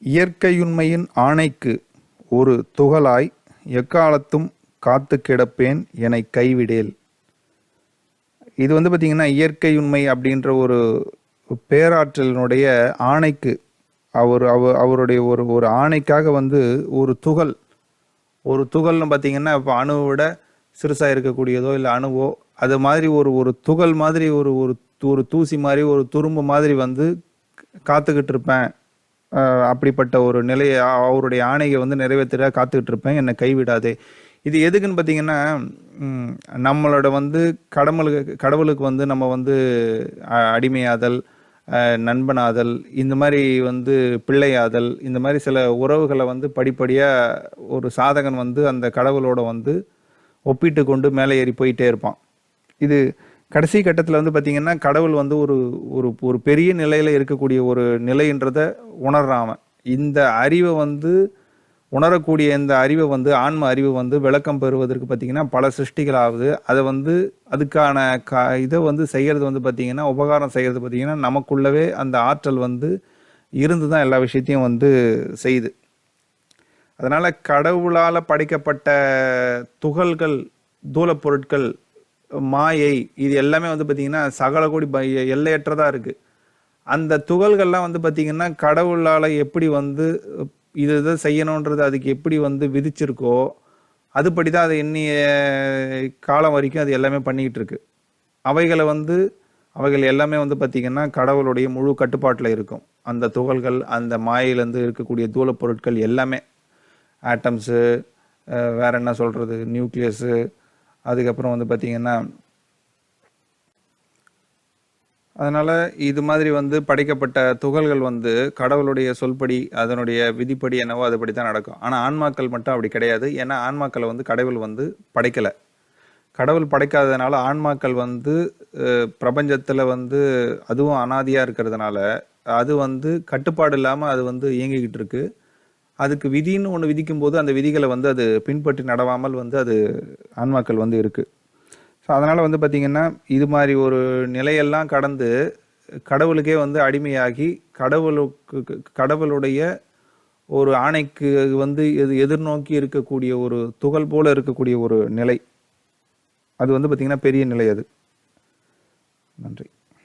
இயற்கையுண்மையின் ஆணைக்கு ஒரு துகளாய் எக்காலத்தும் காத்து கிடப்பேன் எனைக் கைவிடேல். இது பார்த்தீங்கன்னா, இயற்கையுண்மை அப்படின்ற ஒரு பேராற்றலினுடைய ஆணைக்கு அவருடைய ஒரு ஒரு ஆணைக்காக ஒரு துகள் ஒரு துகள்னு பார்த்தீங்கன்னா, இப்போ அணுவை விட சிறுசாக இருக்கக்கூடியதோ இல்லை அணுவோ அது மாதிரி ஒரு ஒரு துகள் மாதிரி ஒரு ஒரு ஒரு தூசி மாதிரி ஒரு துரும்பு மாதிரி காத்துக்கிட்டு இருப்பேன். அப்படிப்பட்ட ஒரு நிலையை அவருடைய ஆணையை நிறைவேற்ற காத்துக்கிட்டு இருப்பேன், என்னை கைவிடாதே. இது எதுக்குன்னு பார்த்தீங்கன்னா, நம்மளோட கடவுளுக்கு நம்ம அடிமையாதல், நண்பனாதல், இந்த மாதிரி பிள்ளையாதல், இந்த மாதிரி சில உறவுகளை படிப்படியாக ஒரு சாதகன் அந்த கடவுளோட ஒப்பிட்டு கொண்டு மேலே ஏறி போயிட்டே இருப்பான். இது கடைசி கட்டத்தில் பார்த்தீங்கன்னா, கடவுள் ஒரு ஒரு ஒரு பெரிய நிலையில் இருக்கக்கூடிய ஒரு நிலைன்றதை உணர்றாம இந்த அறிவை உணரக்கூடிய இந்த அறிவை ஆன்ம அறிவு விளக்கம் பெறுவதற்கு பார்த்தீங்கன்னா பல சிருஷ்டிகள் ஆகுது. அதை அதுக்கான இதை செய்கிறது பார்த்தீங்கன்னா, உபகாரம் செய்கிறது பார்த்தீங்கன்னா, நமக்குள்ளவே அந்த ஆற்றல் இருந்து தான் எல்லா விஷயத்தையும் செய்யுது. அதனால் கடவுளால் படைக்கப்பட்ட துகள்கள், தூளப்பொருட்கள், மாயை, இது எல்லாமே பார்த்தீங்கன்னா சகல கோடி எல்லையற்றதாக இருக்குது. அந்த துகள்கள்லாம் பார்த்தீங்கன்னா கடவுளால் எப்படி இதை செய்யணுன்றது அதுக்கு எப்படி விதிச்சிருக்கோ அதுபடி தான் அது எண்ணிய காலம் வரைக்கும் அது எல்லாமே பண்ணிக்கிட்டு இருக்கு. அவைகள் எல்லாமே பார்த்தீங்கன்னா கடவுளுடைய முழு கட்டுப்பாட்டில் இருக்கும். அந்த துகள்கள், அந்த மாயிலேருந்து இருக்கக்கூடிய தூளப்பொருட்கள் எல்லாமே, ஆட்டம்ஸு, வேற என்ன சொல்கிறது, நியூக்ளியஸு, அதுக்கப்புறம் பார்த்தீங்கன்னா, அதனால் இது மாதிரி படைக்கப்பட்ட துகள்கள் கடவுளுடைய சொல்படி, அதனுடைய விதிப்படி என்னவோ அதுபடி தான் நடக்கும். ஆனால் ஆன்மாக்கள் மட்டும் அப்படி கிடையாது. ஏன்னா ஆன்மாக்களை கடவுள் படைக்கலை. கடவுள் படைக்காததுனால ஆன்மாக்கள் பிரபஞ்சத்தில் அதுவும் அனாதியாக இருக்கிறதுனால அது கட்டுப்பாடு இல்லாமல் அது இயங்கிக்கிட்டு இருக்கு. அதுக்கு விதின்னு ஒன்று விதிக்கும் போது அந்த விதிகளை அது பின்பற்றி நடவாமல் அது ஆன்மாக்கள் இருக்குது. ஸோ அதனால் பார்த்தீங்கன்னா, இது மாதிரி ஒரு நிலையெல்லாம் கடந்து கடவுளுக்கே அடிமையாகி கடவுளுடைய ஒரு ஆணைக்கு எதிர்நோக்கி இருக்கக்கூடிய ஒரு துகள் போல இருக்கக்கூடிய ஒரு நிலை, அது பார்த்தீங்கன்னா பெரிய நிலை அது. நன்றி.